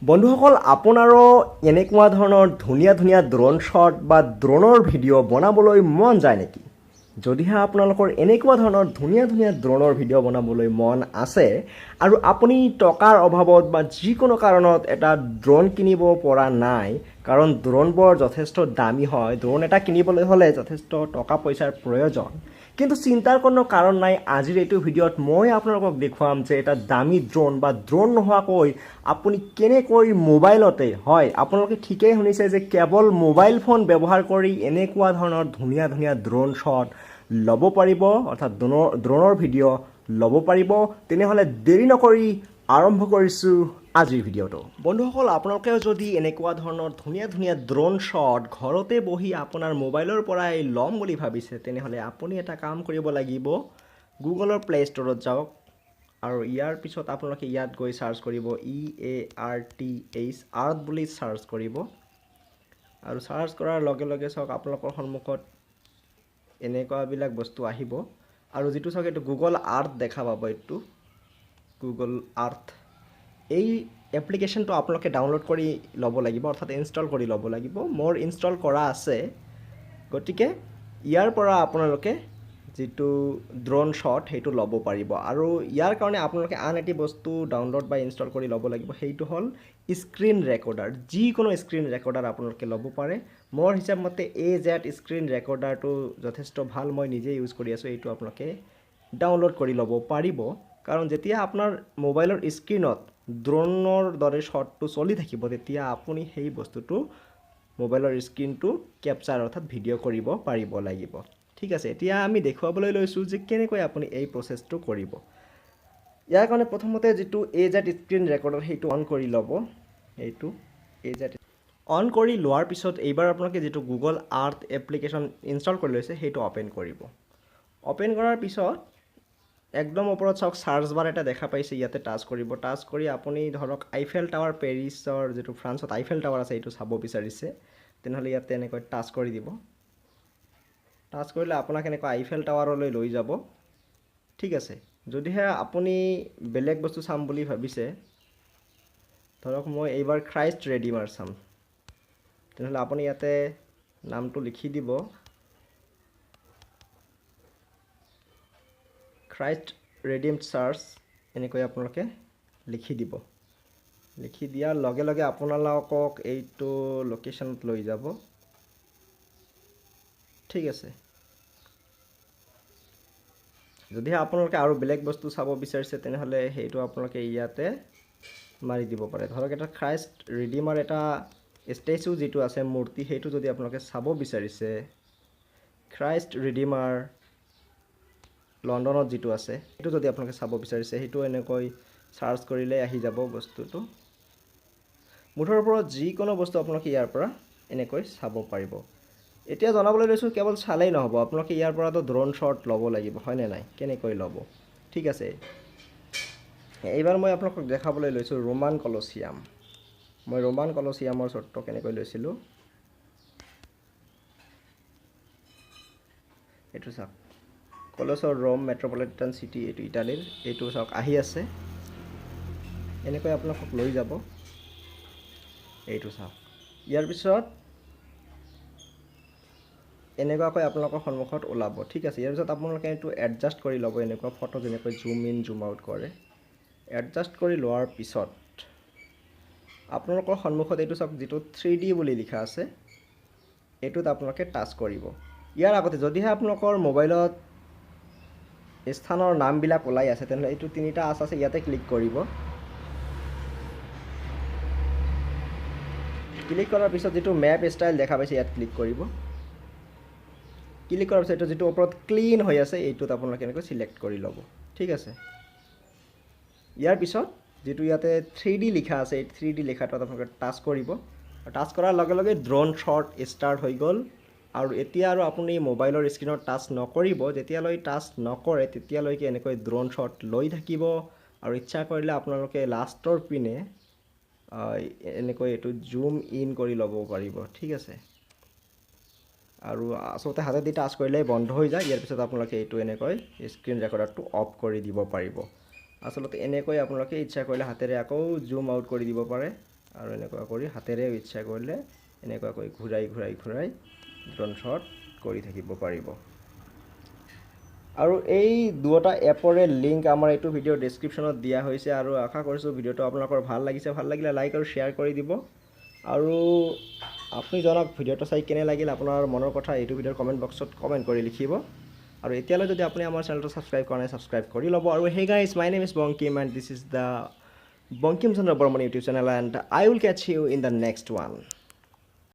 বন্ধুসকল আপোনাৰো এনেকুৱা ধৰণৰ ধুনীয়া ধুনীয়া ড্ৰোন শ্বট বা ড্ৰোনৰ ভিডিঅ' বনাবলৈ মন যায় নেকি? যদিহে আপোনালোকৰ এনেকুৱা ধৰণৰ ধুনীয়া ধুনীয়া ড্ৰোনৰ ভিডিঅ' বনাবলৈ মন আছে আৰু আপুনি টকাৰ অভাৱত বা যিকোনো কাৰণত এটা ড্ৰোন কিনিব পৰা নাই, কাৰণ ড্ৰোনবোৰ যথেষ্ট দামী হয়, ড্ৰোন এটা কিনিবলৈ হ'লে যথেষ্ট টকা পইচাৰ প্ৰয়োজন। কিন্তু চিন্তাৰ কোনো কাৰণ নাই, আজিৰ এইটো ভিডিঅ'ত মই আপোনালোকক দেখুৱাম যে এটা দামী ড্ৰোন বা ড্ৰোন নোহোৱাকৈ আপুনি কেনেকৈ মোবাইলতে, হয় আপোনালোকে ঠিকেই শুনিছে যে কেৱল মোবাইল ফোন ব্যৱহাৰ কৰি এনেকুৱা ধৰণৰ ধুনীয়া ধুনীয়া ড্ৰোন শ্বট ল'ব পাৰিব, অৰ্থাৎ ড্ৰোনৰ ভিডিঅ' ল'ব পাৰিব। তেনেহ'লে দেৰি নকৰি আৰম্ভ কৰিছোঁ আজিৰ ভিডিঅ'টো। বন্ধুসকল, আপোনালোকেও যদি এনেকুৱা ধৰণৰ ধুনীয়া ধুনীয়া ড্ৰোন শ্বট ঘৰতে বহি আপোনাৰ মোবাইলৰ পৰাই ল'ম বুলি ভাবিছে, তেনেহ'লে আপুনি এটা কাম কৰিব লাগিব, গুগলৰ প্লে ষ্ট'ৰত যাওক আৰু ইয়াৰ পিছত আপোনালোকে ইয়াত গৈ চাৰ্চ কৰিব EARTH আৰ্ট বুলি চাৰ্চ কৰিব আৰু চাৰ্চ কৰাৰ লগে লগে চাওক আপোনালোকৰ সন্মুখত এনেকুৱাবিলাক বস্তু আহিব আৰু যিটো চাওক এইটো গুগল আৰ্থ দেখা পাব, এইটো গুগল আৰ্থ। এই এপ্লিকেশ্যনটো আপোনালোকে ডাউনলোড কৰি ল'ব লাগিব, অৰ্থাৎ ইনষ্টল কৰি ল'ব লাগিব। মোৰ ইনষ্টল কৰা আছে, গতিকে ইয়াৰ পৰা আপোনালোকে যিটো ড্ৰোন শ্বট সেইটো ল'ব পাৰিব। আৰু ইয়াৰ কাৰণে আপোনালোকে আন এটি বস্তু ডাউনলোড বা ইনষ্টল কৰি ল'ব লাগিব, সেইটো হ'ল স্ক্ৰীন ৰেকৰ্ডাৰ। যিকোনো স্ক্ৰীন ৰেকৰ্ডাৰ আপোনালোকে ল'ব পাৰে। মোৰ হিচাপ মতে AZ স্ক্ৰীন ৰেকৰ্ডাৰটো যথেষ্ট ভাল, মই নিজে ইউজ কৰি আছোঁ। এইটো আপোনালোকে ডাউনলোড কৰি ল'ব পাৰিব, কাৰণ যেতিয়া আপোনাৰ মোবাইলৰ স্ক্ৰীনত ড্ৰোনৰ দৰে শ্বটটো চলি থাকিব, তেতিয়া আপুনি সেই বস্তুটো মোবাইলৰ স্ক্ৰীনটো কেপচাৰ অৰ্থাৎ ভিডিঅ' কৰিব পাৰিব লাগিব। ঠিক আছে, এতিয়া আমি দেখুৱাবলৈ লৈছোঁ যে কেনেকৈ আপুনি এই প্ৰচেছটো কৰিব। ইয়াৰ কাৰণে প্ৰথমতে যিটো AZ স্ক্ৰীন ৰেকৰ্ডাৰ সেইটো অন কৰি ল'ব। এইটো AZ অন কৰি লোৱাৰ পিছত এইবাৰ আপোনালোকে যিটো গুগল আৰ্থ এপ্লিকেশ্যন ইনষ্টল কৰি লৈছে সেইটো অ'পেন কৰিব। অ'পেন কৰাৰ পিছত একদম ওপৰত চাওক চাৰ্চ বাৰ এটা দেখা পাইছে, ইয়াতে টাচ কৰিব। টাচ কৰি আপুনি ধৰক আইফেল টাৱাৰ, পেৰিছৰ যিটো ফ্ৰান্সত আইফেল টাৱাৰ আছে এইটো চাব বিচাৰিছে, তেনেহ'লে ইয়াতে এনেকৈ টাচ কৰি দিব। টাচ কৰিলে আপোনাক এনেকৈ আইফেল টাৱাৰলৈ লৈ যাব। ঠিক আছে, যদিহে আপুনি বেলেগ বস্তু চাম বুলি ভাবিছে, ধৰক মই এইবাৰ খ্ৰাইষ্ট ৰেডিমাৰ চাম, তেনেহ'লে আপুনি ইয়াতে নামটো লিখি দিব, খ্ৰাইষ্ট ৰেডিমড চাৰ্চ, এনেকৈ আপোনালোকে লিখি দিব। লিখি দিয়াৰ লগে লগে আপোনালোকক এইটো লোকেশ্যনত লৈ যাব। ঠিক আছে, যদিহে আপোনালোকে আৰু বেলেগ বস্তু চাব বিচাৰিছে, তেনেহ'লে সেইটো আপোনালোকে ইয়াতে মাৰি দিব পাৰে। ধৰক এটা খ্ৰাইষ্ট ৰিডিমাৰ এটা ষ্টেচু যিটো আছে, মূৰ্তি, সেইটো যদি আপোনালোকে চাব বিচাৰিছে, খ্ৰাইষ্ট ৰিডিমাৰ লণ্ডনত যিটো আছে সেইটো যদি আপোনালোকে চাব বিচাৰিছে, সেইটো এনেকৈ চাৰ্চ কৰিলে আহি যাব বস্তুটো। মুঠৰ ওপৰত যিকোনো বস্তু আপোনালোকে ইয়াৰ পৰা এনেকৈ চাব পাৰিব। এতিয়া জনাবলৈ লৈছোঁ, কেৱল চালেই নহ'ব, আপোনালোকে ইয়াৰ পৰাতো ড্ৰোন শ্বট ল'ব লাগিব, হয়নে নাই? কেনেকৈ ল'ব? ঠিক আছে, এইবাৰ মই আপোনালোকক দেখাবলৈ লৈছোঁ ৰোমান কলচিয়াম। মই ৰোমান কলচিয়ামৰ শ্বটটো কেনেকৈ লৈছিলোঁ এইটো চাওক, কলচৰ ৰোম মেট্ৰপলিটান চিটি, এইটো ইটালীৰ, এইটো চাওক আহি আছে। এনেকৈ আপোনালোকক লৈ যাব, এইটো চাওক। ইয়াৰ পিছত এনেকুৱাকৈ আপোনালোকৰ সন্মুখত ওলাব। ঠিক আছে, ইয়াৰ পিছত আপোনালোকে এইটো এডজাষ্ট কৰি ল'ব, এনেকুৱা ফটো যেনেকৈ জুম ইন জুম আউট কৰে। এডজাষ্ট কৰি লোৱাৰ পিছত আপোনালোকৰ সন্মুখত এইটো চাওক, যিটো 3D বুলি লিখা আছে, এইটোত আপোনালোকে টাচ কৰিব। ইয়াৰ আগতে যদিহে আপোনালোকৰ মোবাইলত স্থানৰ নামবিলাক ওলাই আছে, তেনেহ'লে এইটো তিনিটা আঁচ আছে, ইয়াতে ক্লিক কৰিব। ক্লিক কৰাৰ পিছত যিটো মেপ ষ্টাইল দেখা পাইছে, ইয়াত ক্লিক কৰিব। ক্লিক কৰাৰ পিছত এইটো যিটো ওপৰত ক্লিন হৈ আছে, এইটোত আপোনালোকে এনেকৈ চিলেক্ট কৰি ল'ব। ঠিক আছে, ইয়াৰ পিছত যিটো ইয়াতে 3D লিখা আছে, এই 3D লিখাটোত আপোনালোকে টাচ কৰিব। টাচ কৰাৰ লগে লগে ড্ৰোন শ্বট ষ্টাৰ্ট হৈ গ'ল। আৰু এতিয়া আৰু আপুনি মোবাইলৰ স্ক্ৰীনত টাচ নকৰিব, যেতিয়ালৈ টাচ নকৰে তেতিয়ালৈকে এনেকৈ ড্ৰোন শ্বট লৈ থাকিব। আৰু ইচ্ছা কৰিলে আপোনালোকে লাষ্টৰ পিনে এনেকৈ এইটো জুম ইন কৰি ল'ব পাৰিব। ঠিক আছে, আৰু আচলতে হাতেদি টাচ কৰিলে বন্ধ হৈ যায়। ইয়াৰ পিছত আপোনালোকে এইটো এনেকৈ স্ক্ৰীন ৰেকৰ্ডাৰটো অফ কৰি দিব পাৰিব। আচলতে এনেকৈ আপোনালোকে ইচ্ছা কৰিলে হাতেৰে আকৌ জুম আউট কৰি দিব পাৰে। আৰু এনেকুৱা কৰি হাতেৰে ইচ্ছা কৰিলে এনেকুৱাকৈ ঘূৰাই ড্ৰোন শ্বট কৰি থাকিব পাৰিব আৰু এই দুটা এপৰে লিংক আমাৰ এইটো ভিডিঅ' ডেছক্ৰিপশ্যনত দিয়া হৈছে আৰু আশা কৰিছোঁ ভিডিঅ'টো আপোনালোকৰ ভাল লাগিলে লাইক আৰু শ্বেয়াৰ কৰি দিব আৰু আপুনি জনাওক ভিডিঅ'টো চাই কেনে লাগিল আপোনাৰ মনৰ কথা এইটো ভিডিঅ'ৰ কমেণ্ট বক্সত কমেণ্ট কৰি লিখিব আৰু এতিয়ালৈ যদি আপুনি আমাৰ চেনেলটো ছাবস্ক্ৰাইব কৰা নাই ছাবস্ক্ৰাইব কৰি ল'ব আৰু hey guys my name is Bankim and this is the BankimChandraBarman YouTube channel and I will catch you in the next one.